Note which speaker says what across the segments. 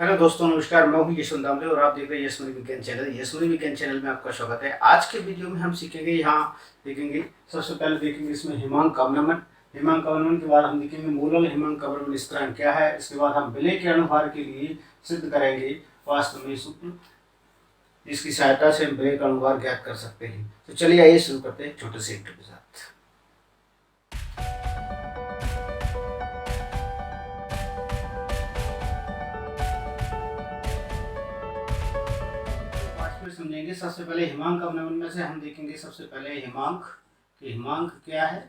Speaker 1: Hello दोस्तों, नमस्कार। मैं हूं यशवंत दामले और आप देख रहे हैं यशवनी विज्ञान चैनल। यशवनी विज्ञान चैनल में आपका स्वागत है। आज के वीडियो में हम सीखेंगे, यहाँ देखेंगे, सबसे पहले देखेंगे इसमें हिमांक अवनमन। हिमांक अवनमन के बाद हम देखेंगे मूलल हिमांक अवनमन स्थिरांक क्या है। इसके बाद हम विलेय के अनुभार के लिए सिद्ध करेंगे वास्तव में सूत्र, इसकी सहायता से हम विलेय का अनुभार ज्ञात कर सकते हैं। तो चलिए आइए शुरू करते हैं छोटे से इंट्रो के साथ। समझेंगे। सबसे पहले हिमांक अवनमन में से हम देखेंगे सबसे पहले हिमांक कि हिमांक क्या है।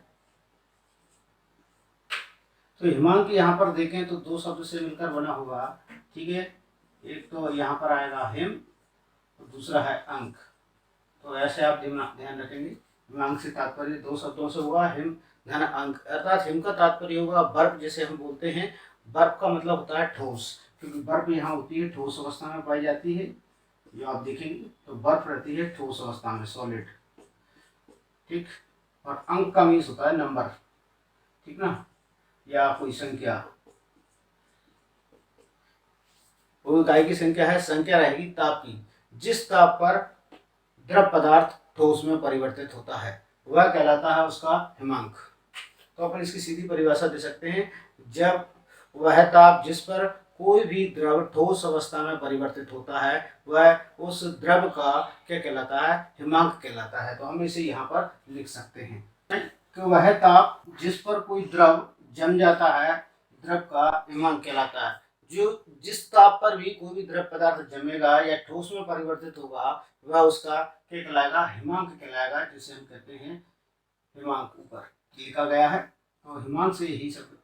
Speaker 1: तो हिमांक यहाँ पर देखें तो दो शब्द से मिलकर बना हुआ, ठीक है। एक तो यहाँ पर आएगा हिम और दूसरा है अंक। तो ऐसे आप ध्यान रखेंगे। हिमांक से तात्पर्य दो शब्दों से हुआ, हिम धन अंक, अर्थात हिम का तात्पर्य होगा बर्फ, जैसे हम बोलते हैं बर्फ का मतलब होता है ठोस, क्योंकि बर्फ यहाँ होती है ठोस अवस्था में पाई जाती है। जो आप देखेंगे तो बर्फ रहती है ठोस अवस्था में, सॉलिड, ठीक। और अंक का मीन्स होता है नंबर, ठीक ना, या कोई संख्या। वो इकाई की संख्या है, संख्या रहेगी ताप की। जिस ताप पर द्रव पदार्थ ठोस में परिवर्तित होता है वह कहलाता है उसका हिमांक। तो अपन इसकी सीधी परिभाषा दे सकते हैं, जब वह ताप जिस पर कोई भी द्रव ठोस अवस्था में परिवर्तित होता है वह उस द्रव का क्या कहलाता है, हिमांक कहलाता है। तो हम इसे यहाँ पर लिख सकते हैं कि वह ताप जिस पर कोई द्रव जम जाता है, द्रव का हिमांक कहलाता है। जो जिस ताप पर भी कोई भी द्रव पदार्थ जमेगा या ठोस में परिवर्तित होगा वह उसका क्या कहलाएगा, हिमांक कहलाएगा, जिसे हम कहते हैं हिमांक। ऊपर लिखा गया है, तो हिमांक से यही शब्द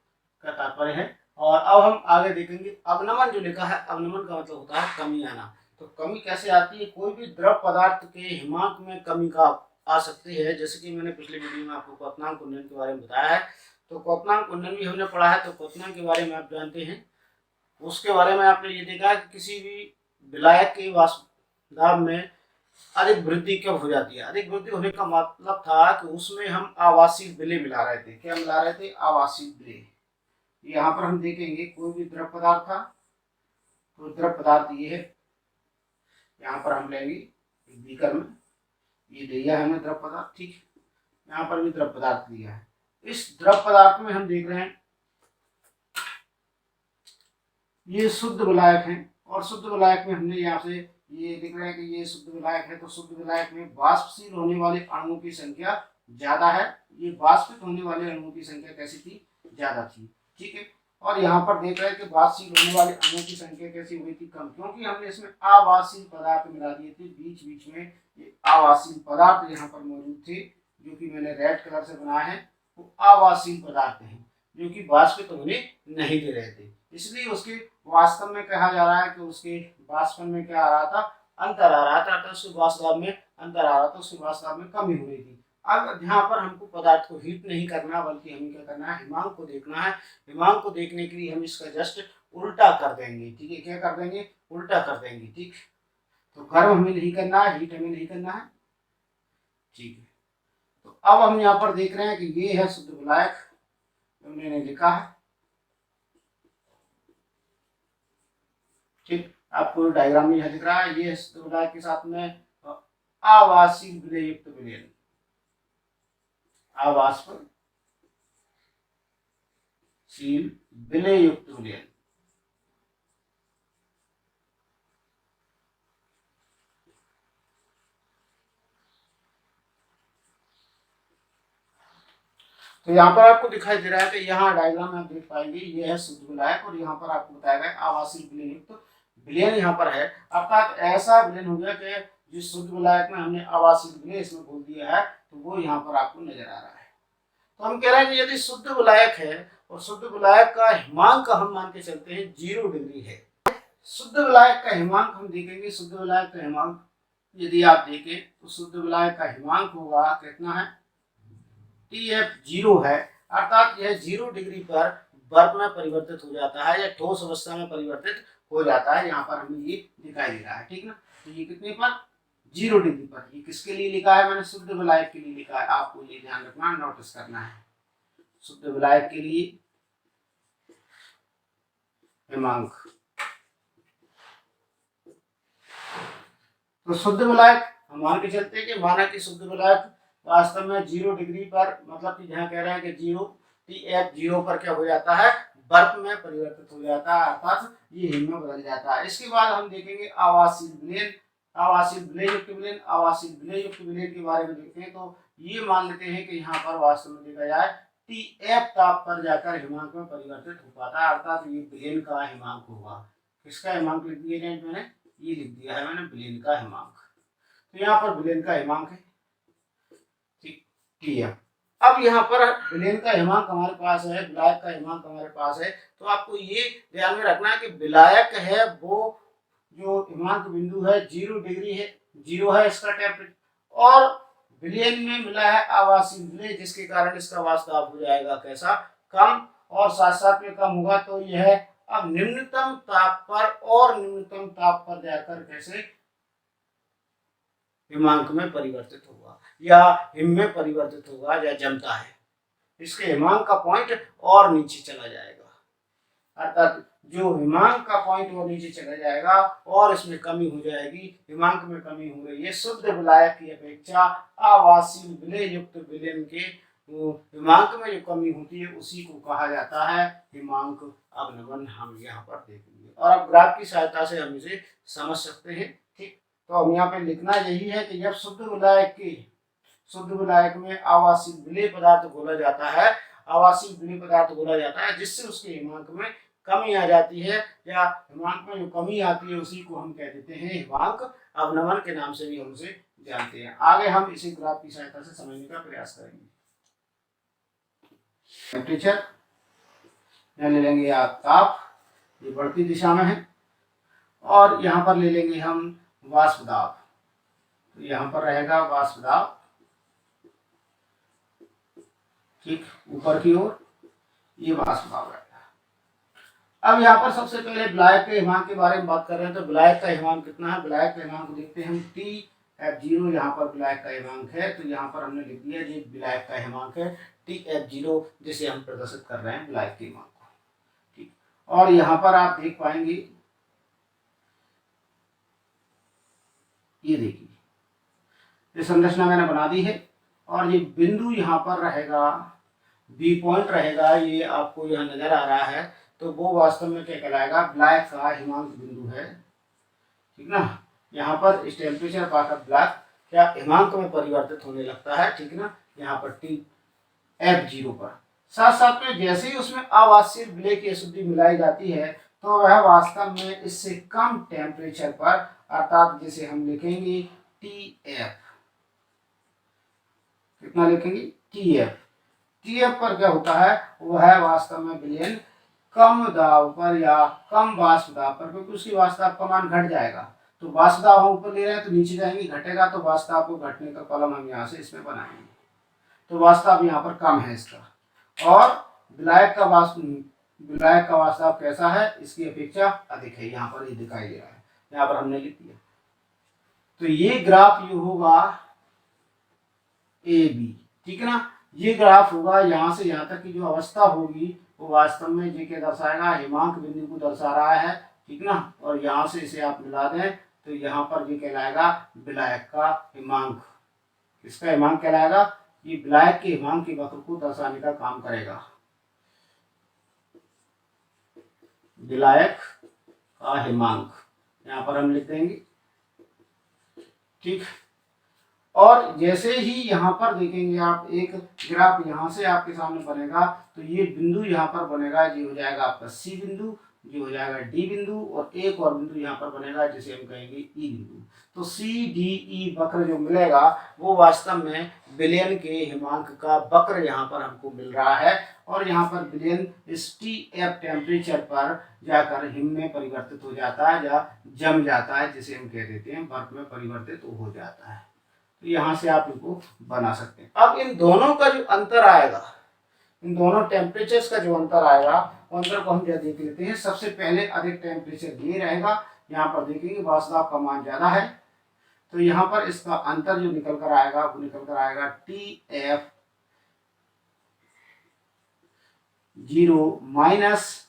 Speaker 1: का तात्पर्य है। और अब हम आगे देखेंगे अवनमन। जो लिखा है अवनमन का मतलब होता है कमी आना। तो कमी कैसे आती है, कोई भी द्रव पदार्थ के हिमांक में कमी का आ सकती है। जैसे कि मैंने पिछले वीडियो में आपको क्वथनांक उन्नयन के बारे में बताया है, तो क्वथनांक उन्नयन भी हमने पढ़ा है। तो क्वथनांक के बारे में आप जानते हैं, उसके बारे में आपने ये देखा कि किसी भी विलायक के वाष्प दाब में अधिक वृद्धि कब हो जाती है। अधिक वृद्धि होने का मतलब था कि उसमें हम आवासीय विलेय मिला रहे थे। क्या मिला रहे थे, आवासीय विलेय। यहाँ पर हम देखेंगे कोई भी द्रव पदार्थ था, तो द्रव पदार्थ ये है। यहाँ पर हम लेंगे बीकर में, ये दिया है हमें द्रव पदार्थ, ठीक। यहाँ पर भी द्रव पदार्थ दिया है। इस द्रव पदार्थ में हम देख रहे हैं ये शुद्ध विलायक है, और शुद्ध विलायक में हमने यहाँ से ये देख रहे हैं कि ये शुद्ध विलायक है। तो शुद्ध विलायक में वाष्पशील होने वाले अणुओं की संख्या ज्यादा है। ये वाष्पित होने वाले अणुओं की संख्या कैसी थी, ज्यादा थी, ठीक है। और यहाँ पर देख रहे हैं कि वाष्पशील होने वाले अणुओं की संख्या कैसी हुई थी, कम, क्योंकि हमने इसमें अवाष्पशील पदार्थ मिला दिए थे। बीच बीच में ये अवाष्पशील पदार्थ यहाँ पर मौजूद थे, जो कि मैंने रेड कलर से बनाया है। वो अवाष्पशील पदार्थ है जो कि वाष्पित होने नहीं दे रहे थे, इसलिए उसके वास्तव में कहा जा रहा है कि उसके वाष्पन में क्या आ रहा था, अंतर आ रहा था। तो उसके वाष्पदाब में अंतर आ रहा था, उसके वाष्पदाब में कमी हो रही थी। अब यहाँ पर हमको पदार्थ को हीट नहीं करना, बल्कि हमें क्या करना है, हिमांक को देखना है। हिमांक को देखने के लिए हम इसका जस्ट उल्टा कर देंगे, ठीक है। क्या कर देंगे, उल्टा कर देंगे, ठीक। तो गर्म हमें नहीं करना है, हीट हमें नहीं करना है, ठीक है। तो अब हम यहाँ पर देख रहे हैं कि ये है शुद्ध विलायक, मैंने लिखा है, ठीक। आपको डायग्राम में यह दिख रहा है, ये शुद्ध विलायक के साथ में आवासीय विलेय युक्त विलयन, आवाष्पशील विलेय युक्त विलयन। तो यहाँ पर आपको दिखाई दे रहा है कि यहाँ डायग्राम में आप देख पाएंगे, ये है शुद्ध विलायक, और यहाँ पर आपको बताया गया आवासीय विलयन युक्त विलयन यहाँ पर है। अर्थात ऐसा विलयन हो गया कि जिस शुद्ध विलायक में हमने आवासीय विलयन इसमें बोल दिया है, तो वो यहाँ पर आपको नजर आ रहा है। तो हम कह रहे हैं कि यदि शुद्ध विलायक है और शुद्ध विलायक का हिमांक हम मान के चलते हैं 0 डिग्री है। शुद्ध विलायक का हिमांक हम देखेंगे, शुद्ध विलायक का हिमांक यदि आप देखें तो शुद्ध विलायक का हिमांक होगा कितना है, TF 0 है। अर्थात यह 0 डिग्री पर बर्फ में परिवर्तित हो जाता है या ठोस अवस्था में परिवर्तित हो जाता है। यहाँ पर हमें ये दिखाई दे रहा है, ठीक ना। तो ये कितने पर, 0 डिग्री पर। ये किसके लिए लिखा है, मैंने शुद्ध विलायक के लिए लिखा है, आपको ये ध्यान रखना, नोटिस करना है। शुद्ध विलायक के लिए हिमांक तो शुद्ध विलायक हम मान के चलते हैं कि माना कि शुद्ध विलायक वास्तव में 0 डिग्री पर, मतलब कि जहाँ कह रहे हैं कि 0 TF 0 पर क्या हो जाता है, बर्फ में परिवर्तित हो जाता है, अर्थात ये हिम में बदल जाता है। इसके बाद हम देखेंगे आवासीय विलयन, आवासीय विलय युक्त विलयन, आवासीय विलय युक्त विलयन के बारे में देखते हैं। तो ये मान लेते हैं कि यहाँ पर वास्तव में देखा जाए TF ताप पर जाकर हिमांक में परिवर्तित हो पाता है, अर्थात ये विलयन का हिमांक होगा। किसका हिमांक लिख दिया है मैंने, ये लिख दिया है मैंने विलयन का हिमांक। तो यहाँ पर विलयन का हिमांक है ठीक TF। अब यहाँ पर विलयन का हिमांक हमारे पास है, विलायक का हिमांक हमारे पास है। तो आपको ये ध्यान में रखना है कि विलायक है वो जो हिमांक बिंदु है 0 डिग्री है, 0 है इसका टेम्परेचर, और विलयन में मिला है आवासीय विलय, जिसके कारण इसका वाष्प हो जाएगा कैसा, कम, और साथ साथ में कम होगा। तो यह अब निम्नतम ताप पर और निम्नतम ताप पर जाकर कैसे हिमांक में परिवर्तित होगा या हिम में परिवर्तित होगा या जमता है, इसके हिमांक का पॉइंट और नीचे चला जाएगा, अर्थात जो हिमांक का पॉइंट वो नीचे चला जाएगा और इसमें कमी हो जाएगी, हिमांक में कमी हो रही है। शुद्ध विलायक की अपेक्षा आवासीय विलय युक्त विलयन के हिमांक में जो कमी होती है उसी को कहा जाता है हिमांक अवनमन। हम यहाँ पर देखेंगे और अब ग्राफ की सहायता से हम इसे समझ सकते हैं। ठीक, तो हम यहाँ पे लिखना यही है कि जब शुद्ध विलायक में आवासीय विलय पदार्थ घोला जाता है, आवासीय विलय पदार्थ घोला जाता है जिससे उसके हिमांक में कमी आ जाती है, या हिमांक में जो कमी आती है उसी को हम कह देते हैं हिमांक अवनमन के नाम से भी हम उसे जानते हैं। आगे हम इसी ग्राफ की सहायता से समझने का प्रयास करेंगे। टेम्परेचर ले लेंगे आप ताप, ये बढ़ती दिशा में है, और यहाँ पर ले लेंगे हम वाष्प दाब, तो यहाँ पर रहेगा वाष्प दाब ठीक ऊपर की ओर, ये वाष्प दाब रहेगा। अब यहाँ पर सबसे पहले विलायक के हिमांक के बारे में बात कर रहे हैं। तो विलायक का हिमांक कितना है, विलायक का हिमांक देखते हैं हम TF0, यहाँ पर विलायक का हिमांक है, तो यहाँ पर हमने लिख दिया ये विलायक का हिमांक है TF0, जिसे हम प्रदर्शित कर रहे हैं विलायक के हिमांक को। ठीक, और यहाँ पर आप देख पाएंगे, ये देखिए ये संरचना मैंने बना दी है, और ये बिंदु यहाँ पर रहेगा, बी पॉइंट रहेगा, ये आपको यहाँ नजर आ रहा है, तो वो वास्तव में क्या कहलाएगा, विलायक का हिमांक बिंदु है। ठीक ना, यहाँ पर इस टेम्परेचर पाकर विलायक क्या हिमांक में परिवर्तित होने लगता है। ठीक ना, यहाँ पर TF0 पर, साथ साथ में जैसे ही उसमें आवासीय विलय की अशुद्धि मिलाई जाती है तो वह वास्तव में इससे कम टेम्परेचर पर, अर्थात जिसे हम लिखेंगे TF, कितना लिखेंगे TF पर क्या होता है, वह वास्तव में विलयन कम दाब पर या कम वाष्प दाब पर, क्योंकि उसकी वाष्प दाब का मान घट जाएगा। तो वाष्प दाब हम ऊपर ले रहे हैं तो नीचे जाएंगे, घटेगा, तो वाष्प दाब को घटने का कॉलम हम यहाँ से इसमें बनाएंगे, तो वाष्प दाब यहाँ पर कम है इसका। और विलायक का वाष्प दाब कैसा है, इसकी अपेक्षा अधिक है, यहाँ पर ये दिखाई दे रहा है, यहाँ पर हमने लिख दिया। तो ये ग्राफ ये होगा AB, ठीक है ना, ये ग्राफ होगा यहाँ से यहाँ तक की जो अवस्था होगी वो वास्तव में ये क्या दर्शाएगा, हिमांक बिंदु को दर्शा रहा है। ठीक ना, और यहाँ से इसे आप मिला दें तो यहाँ पर ये कहलाएगा विलायक का हिमांक। किसका हिमांक कहलाएगा, ये विलायक के हिमांक के वक्र को दर्शाने का काम करेगा, विलायक का हिमांक यहाँ पर हम लिख देंगे। ठीक, और जैसे ही यहाँ पर देखेंगे आप, एक ग्राफ यहाँ से आपके सामने बनेगा, तो ये बिंदु यहाँ पर बनेगा, ये हो जाएगा आपका C बिंदु, ये हो जाएगा D बिंदु, और एक और बिंदु यहाँ पर बनेगा जिसे हम कहेंगे E बिंदु। तो CDE वक्र जो मिलेगा वो वास्तव में विलयन के हिमांक का वक्र यहाँ पर हमको मिल रहा है, और यहाँ पर विलयन इस TF टेम्परेचर पर जाकर हिम में परिवर्तित हो जाता है या जम जाता है, जिसे हम कह देते हैं बर्फ में परिवर्तित हो जाता है। तो यहाँ से आप इनको बना सकते हैं। अब इन दोनों का जो अंतर आएगा, इन दोनों टेम्परेचर्स का जो अंतर आएगा, अंतर को हम क्या देख लेते हैं। सबसे पहले अधिक टेम्परेचर ये रहेगा, यहाँ पर देखेंगे वाष्प दाब का मान ज्यादा है, तो यहाँ पर इसका अंतर जो निकल कर आएगा वो निकल कर आएगा TF0 माइनस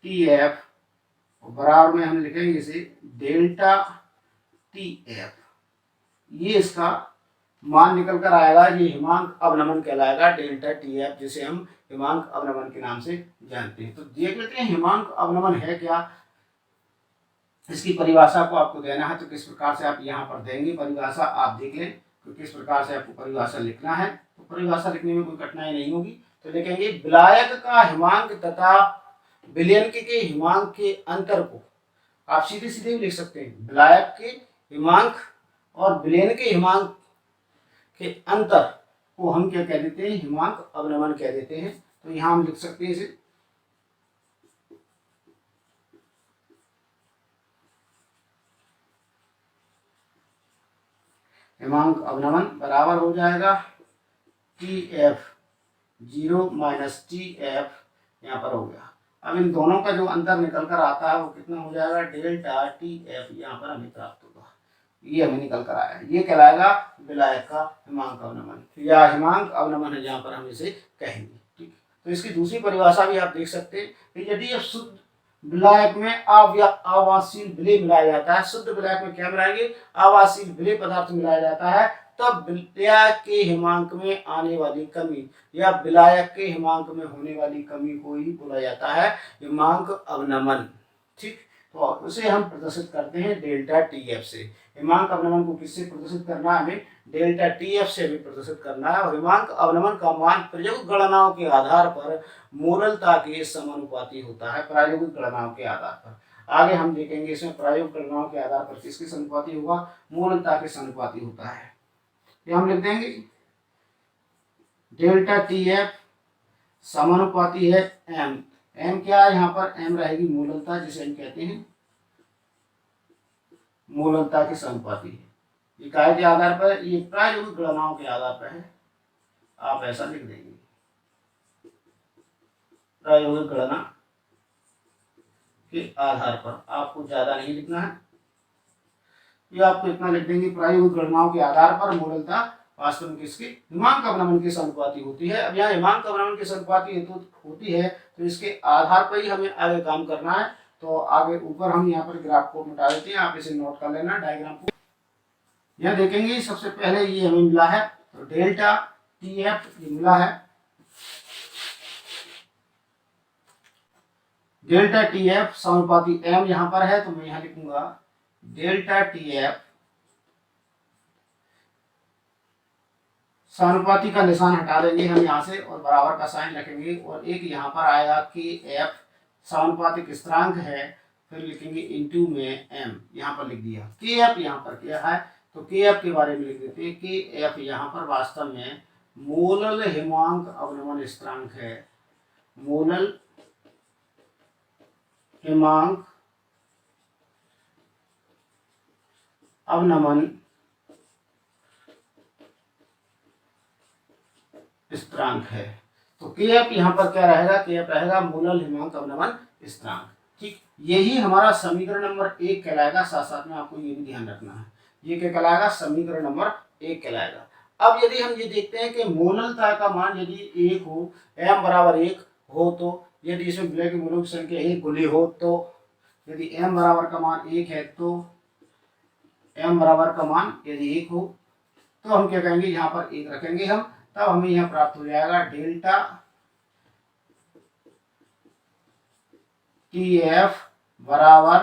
Speaker 1: TF, बराबर में हम लिखेंगे इसे डेल्टा TF, ये इसका मान निकल कर आएगा। ये हिमांक अवनमन कहलाएगा, डेल्टा TF, जिसे हम हिमांक अवनमन के नाम से जानते हैं। तो देख लेते हैं हिमांक अवनमन है क्या। इसकी परिभाषा को आपको देना है तो किस प्रकार से आप यहाँ पर देंगे परिभाषा, आप देख लें तो किस प्रकार से आपको परिभाषा लिखना है। तो परिभाषा लिखने में कोई कठिनाई नहीं होगी। तो लिखेंगे विलायक का हिमांक तथा विलयन के हिमांक के अंतर को, आप सीधे सीधे भी लिख सकते हैं, विलायक के हिमांक और विलयन के हिमांक के अंतर को हम क्या कह देते हैं, हिमांक अवनमन कह देते हैं। तो यहाँ हम लिख सकते हैं इसे हिमांक अवनमन बराबर हो जाएगा TF 0 माइनस TF, यहाँ पर हो गया। अब इन दोनों का जो अंतर निकल कर आता है वो कितना हो जाएगा, डेल्टा TF, यहाँ पर हमें प्राप्त होगा, ये हमें निकल कर आया। ये कहलाएगा विलायक का हिमांक अवनमन या हिमांक अवनमन है, जहाँ पर हम इसे कहेंगे। ठीक, तो इसकी दूसरी परिभाषा भी आप देख सकते हैं कि यदि शुद्ध विलायक में आवासीय विलय मिलाया जाता है, शुद्ध विलायक में क्या मिलाएंगे, आवासीय विलय पदार्थ मिलाया जाता है, तब विलायक के हिमांक में आने वाली कमी या विलायक के हिमांक में होने वाली कमी को ही बोला जाता है हिमांक अवनमन। ठीक, तो उसे हम प्रदर्शित करते हैं डेल्टा TF से। हिमांक अवनमन को किससे प्रदर्शित करना है, हमें डेल्टा TF से भी प्रदर्शित करना है। और हिमांक अवनमन का मान प्रायोगिक गणनाओं के आधार पर मोललता के समानुपाती होता है, प्रायोगिक गणनाओं के आधार पर। आगे हम देखेंगे इसमें प्रायोगिक गणनाओं के आधार पर किसके समानुपाती होगा, मोललता के समानुपाती होता है। ये हम लिख देंगे डेल्टा TF समानुपाती है M। M क्या है, यहाँ पर M रहेगी मोललता, जिसे हम कहते हैं मोललता के समानुपाती है। ये काय के आधार पर, ये प्रायोगिक गणनाओं के आधार पर है, आप ऐसा लिख देंगे प्रायोगिक गणना के आधार पर। आपको ज्यादा नहीं लिखना है, ये आपको इतना लिख देंगे, प्रायोगिक गणनाओं के आधार पर मोललता वास्तव में किसकी, हिमांक अवनमन के समानुपाती होती है। अब यहाँ हिमांक अवनमन के समानुपाती होती है तो इसके आधार पर ही हमें आगे काम करना है। तो आगे ऊपर हम यहाँ पर ग्राफ को मिटा देते हैं, आप इसे नोट कर लेना डायग्राम को। यह देखेंगे सबसे पहले ये हमें मिला है, तो डेल्टा TF ये मिला है, डेल्टा TF समानुपाती M यहाँ पर है, तो मैं यहाँ लिखूंगा डेल्टा TF, समानुपाती का निशान हटा देंगे हम यहाँ से और बराबर का साइन रखेंगे, और एक यहाँ पर आएगा KF समानुपातिक स्थिरांक है, फिर लिखेंगे इनटू में M, यहाँ पर लिख दिया। KF यहाँ पर क्या है, तो KF के बारे में लिख देते हैं। KF यहाँ पर वास्तव में मोलल हिमांक अवनमन स्थिरांक है, मोलल हिमांक अवनमन स्थिरांक है। तो KF यहाँ पर क्या रहेगा, KF रहेगा मोलल हिमांक अवनमन स्थिरांक। ठीक, यही हमारा समीकरण नंबर 1 कहलाएगा। साथ साथ में आपको ये भी ध्यान रखना है, ये क्या कहलाएगा, समीकरण नंबर 1 कहलाएगा। अब यदि हम ये देखते हैं कि मोललता का मान यदि 1 हो, M बराबर 1 हो, तो यदि इसमें विलय के मूलों की संख्या 1 गुनी हो, तो यदि M बराबर का मान 1 है, तो M बराबर का मान यदि 1 हो तो हम क्या कहेंगे, यहाँ पर 1 रखेंगे हम, तब हमें यहाँ प्राप्त हो जाएगा डेल्टा TF बराबर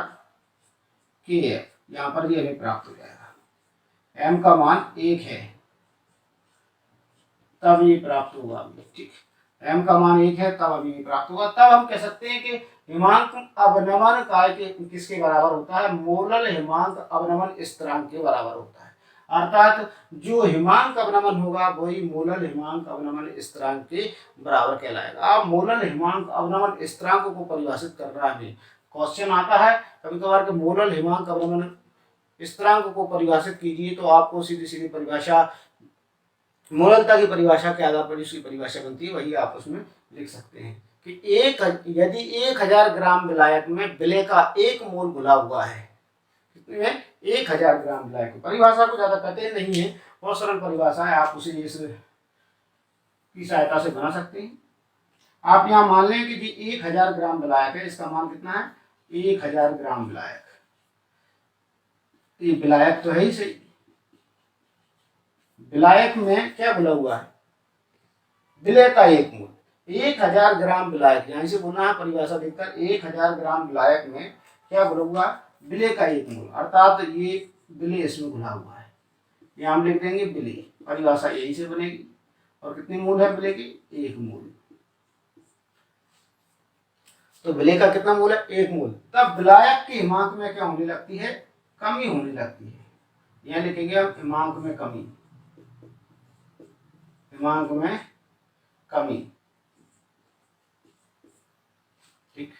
Speaker 1: KF, यहाँ पर भी हमें प्राप्त हो जाएगा। M का मान 1 है तब ये प्राप्त होगा। ठीक, M का मान 1 है तब अभी प्राप्त होगा। तब हम कह सकते हैं कि हिमांक अवनमन काय के किसके बराबर होता है, मोलल हिमांक अवनमन स्थिरांक के बराबर होता है। अर्थात जो हिमांक अवनमन होगा वही मोलल हिमांक अवनमन स्थिरांक के बराबर कहलाएगा। अब मोलल हिमांक अवनमन स्थिरांक को परिभाषित करना है, क्वेश्चन आता है कभी कभार कि मोलल हिमांक अवनमन स्थिरांक को परिभाषित कीजिए, तो आपको सीधी सीधी परिभाषा मोललता की परिभाषा के आधार पर इसकी परिभाषा बनती है, वही आप उसमें लिख सकते हैं कि यदि 1000 ग्राम विलायक में विलय का 1 मोल घुला हुआ है, कितने में 1000 ग्राम विलायक। परिभाषा को ज्यादा कठिन नहीं है, बहुत सरल परिभाषा है, आप उसे इस की सहायता से बना सकते हैं। आप यहाँ मान लें कि जी 1000 ग्राम विलायक है, इसका मान कितना है, 1000 ग्राम विलायक। ये विलायक तो है ही सही। विलायक में क्या बोला हुआ है, विलय का एक मूल। 1000 ग्राम विलायक, यहां से बोलना है परिभाषा देखकर, 1000 ग्राम विलायक में क्या बोला हुआ, विलय का एक मूल, अर्थात ये विलय इसमें घुला हुआ है। यहाँ हम लिख देंगे विलय, परिभाषा यही से बनेगी। और कितने मूल है विलय की, एक मूल। तो विलय का कितना मूल है, एक मूल। तब विलायक के हिमांक में क्या होने लगती है, कमी होने लगती है। यहाँ लिखेंगे हम हिमांक में कमी, हिमांक में कमी। ठीक,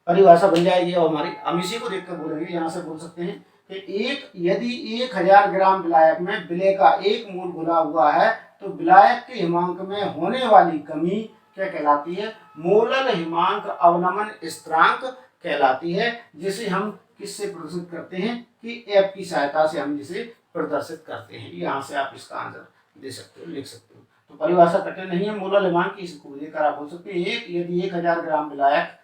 Speaker 1: परिभाषा बन जाएगी अब हमारी। हम इसी को देखकर बोलेंगे, यहां से बोल सकते हैं कि यदि 1000 ग्राम विलायक में विलय का एक मूल घुला हुआ है तो विलायक के हिमांक में होने वाली कमी क्या कहलाती है, मोलल हिमांक अवनमन स्थिरांक कहलाती है, जिसे हम किससे प्रदर्शित करते हैं कि एफ की सहायता से हम जिसे प्रदर्शित करते हैं। यहाँ से आप इसका आंसर दे सकते हो, लिख सकते हो। तो परिभाषा कठिन नहीं है, मोलल हिमांक की, इसको लेकर आप बोल सकते हैं यदि 1000 ग्राम विलायक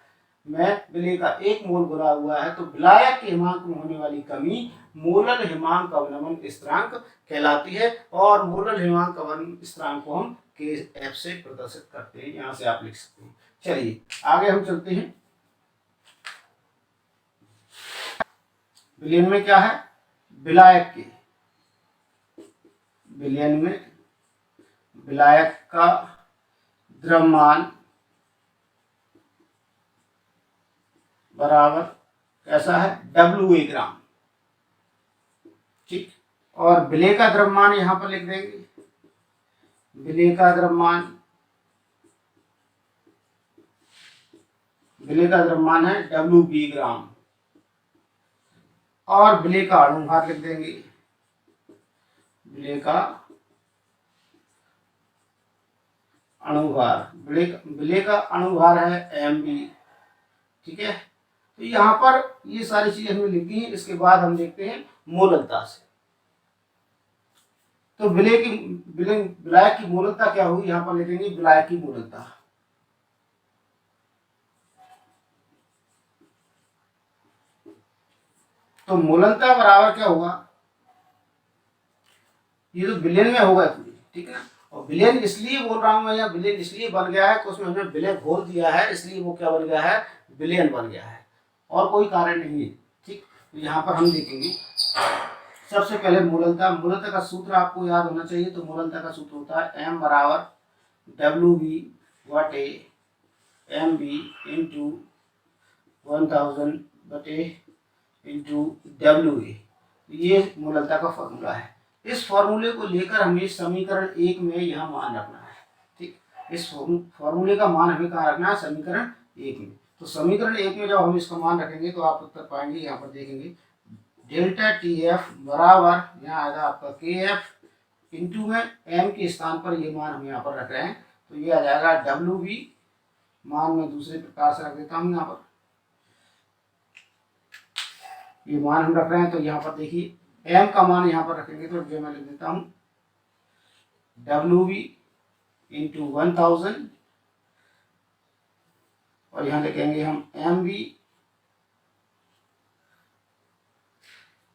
Speaker 1: में विलय का एक मोल घुला हुआ है तो विलायक के हिमांक में होने वाली कमी मोलल हिमांक अवनमन स्थिरांक कहलाती है। और मोलल हिमांक अवनमन स्थिरांक को हम के एफ से प्रदर्शित करते हैं। यहाँ से आप लिख सकते हैं। चलिए आगे हम चलते हैं। विलयन में क्या है, विलायक के, विलयन में विलायक का द्रव्यमान बराबर कैसा है, WA ग्राम। ठीक, और विलय का द्रव्यमान यहां पर लिख देंगे, विलय का द्रव्यमान, विलय का द्रव्यमान है WB ग्राम। और विलय का अणुभार लिख देंगे, विलय का अणुभार, विलय का अणुभार है MB। ठीक है, तो यहाँ पर ये सारी चीजें हमने लिखी हैं। इसके बाद हम देखते हैं मोललता से। तो विलायक की मोललता क्या हुई, यहाँ पर लिखेंगे विलायक की मोललता। तो मोललता बराबर क्या होगा, ये तो विलयन में होगा पूरी, ठीक है ना। और विलयन इसलिए बोल रहा हूं मैं, यहाँ विलयन इसलिए बन गया है कि उसमें हमने विलय घोल दिया है, इसलिए वो क्या बन गया है, विलयन बन गया है, और कोई कारण नहीं है। ठीक, तो यहाँ पर हम देखेंगे सबसे पहले मोललता। मोललता का सूत्र आपको याद होना चाहिए। तो मोललता का सूत्र होता है M बराबर WB बटे MB इंटू 1000 बटे इंटू WA। ये मोललता का फॉर्मूला है। इस फॉर्मूले को लेकर हमें समीकरण 1 में यहाँ मान रखना है। ठीक, इस फॉर्मूले का मान हमें कहाँ रखना है, समीकरण 1 में। तो समीकरण 1 में जब हम इसका मान रखेंगे तो आप उत्तर पाएंगे। यहाँ पर देखेंगे डेल्टा TF बराबर, यहाँ आएगा आपका KF इंटू में M के स्थान पर ये मान हम यहाँ पर रख रहे हैं, तो ये आ जाएगा WB। मान में दूसरे प्रकार से रख देता हूँ, यहाँ पर ये मान हम रख रहे हैं। तो यहाँ पर देखिए M का मान यहाँ पर रखेंगे तो जो मैं लिख देता हूँ WB इंटू 1000, और यहाँ लिखेंगे हम MB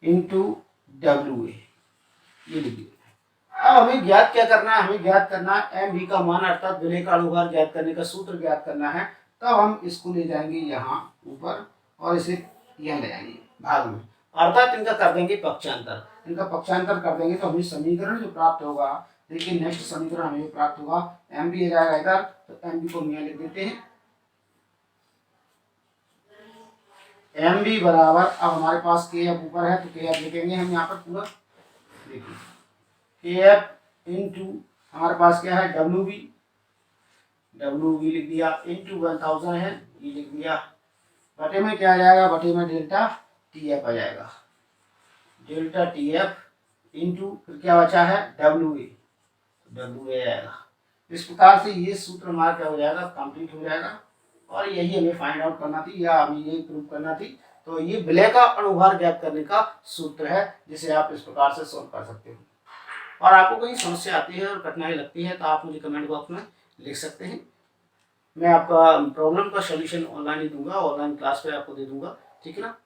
Speaker 1: इंटू WA, ये लिख दिया। अब हमें ज्ञात क्या करना है, हमें ज्ञात करना है MB का मान, अर्थात विलय का अणुभार ज्ञात करने का सूत्र ज्ञात करना है। तब हम इसको ले जाएंगे यहाँ ऊपर और इसे यहाँ ले जाएंगे भाग में, अर्थात इनका कर देंगे पक्षांतर। इनका पक्षांतर कर देंगे तो हमें समीकरण जो प्राप्त होगा, देखिए नेक्स्ट समीकरण हमें प्राप्त होगा MB आ जाएगा इधर, तो MB को हम यहाँ लिख देते हैं। MB बराबर, अब हमारे पास KF ऊपर है तो KF लिखेंगे हम यहाँ पर पूरा। देखिए KF इंटू हमारे पास क्या है WB, WB लिख दिया, इंटू 1000 है ये लिख दिया, बटे में क्या आ जाएगा, बटे में डेल्टा TF आ जाएगा, डेल्टा TF इंटू फिर क्या बचा है WA आएगा। इस प्रकार से ये सूत्र हमारा क्या हो जाएगा, कंप्लीट हो जाएगा। और यही हमें फाइंड आउट करना थी, या हमें यही प्रूव करना थी। तो ये विलय का अणुभार ज्ञात करने का सूत्र है, जिसे आप इस प्रकार से सॉल्व कर सकते हो। और आपको कहीं समस्या आती है और कठिनाई लगती है तो आप मुझे कमेंट बॉक्स में लिख सकते हैं। मैं आपका प्रॉब्लम का सॉल्यूशन ऑनलाइन ही दूंगा, ऑनलाइन क्लास पे आपको दे दूंगा, ठीक है ना।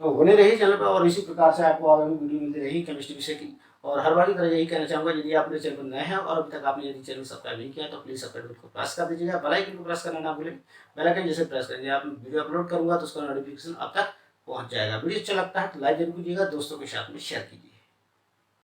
Speaker 1: तो बने रहिए चैनल पर और इसी प्रकार से आपको आगामी वीडियो मिलती रहेगी केमिस्ट्री विषय की। और हर बार की तरह यही कहना चाहूँगा, यदि आप मेरे चैनल पर नए हैं और अभी तक आपने यदि चैनल सब्सक्राइब नहीं किया तो प्लीज़ सब्सक्राइब को प्रेस कर दीजिएगा, बेल आइकन को प्रेस करना ना भूलें। बेल आइकन जैसे प्रेस करेंगे आप वीडियो अपलोड करूँगा तो उसका नोटिफिकेशन आप तक पहुँच जाएगा। वीडियो अच्छा लगता है तो लाइक जरूर कीजिएगा, दोस्तों के साथ में शेयर कीजिए।